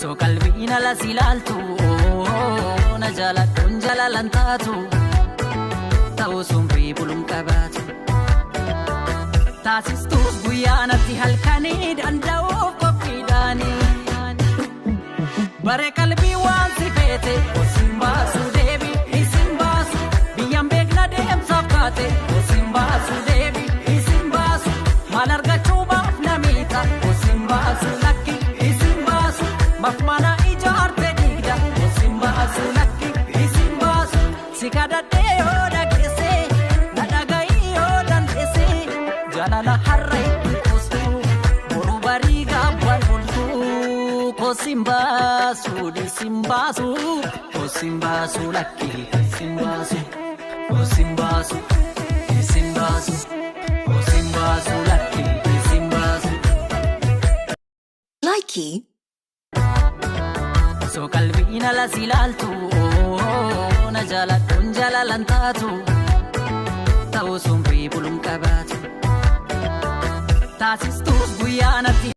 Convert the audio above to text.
So qalbiina la silaltu na jalatun jalalantatu ta'u sumrii bulum qabatu taasistus guyyaanatti halkanii danda'uuf qophiidhaani bare qalbii waan si feete osin baasu deebi isin baasu biyyaan beekna deemsaaf kaate osin baasu deebi isin baasu maal argachuu baaf namiita osin baasu lakki isin baasu mafmana ijaarte digda osin baasu lakki isin baasu si kadhadhee yoo dhageesse na dhaga'i yoo dandeesse jalala harreetti kustu boru barii gabbal bultu kosimbasu disimbasu kosimbasu lakki simbasu kosimbasu disimbasu kosimbasu lakki simbasu Likey. So qalbiina la silaltu na jalatun jalalantatu ta'u sumrii bulum qabatu taasistus guyyaanatti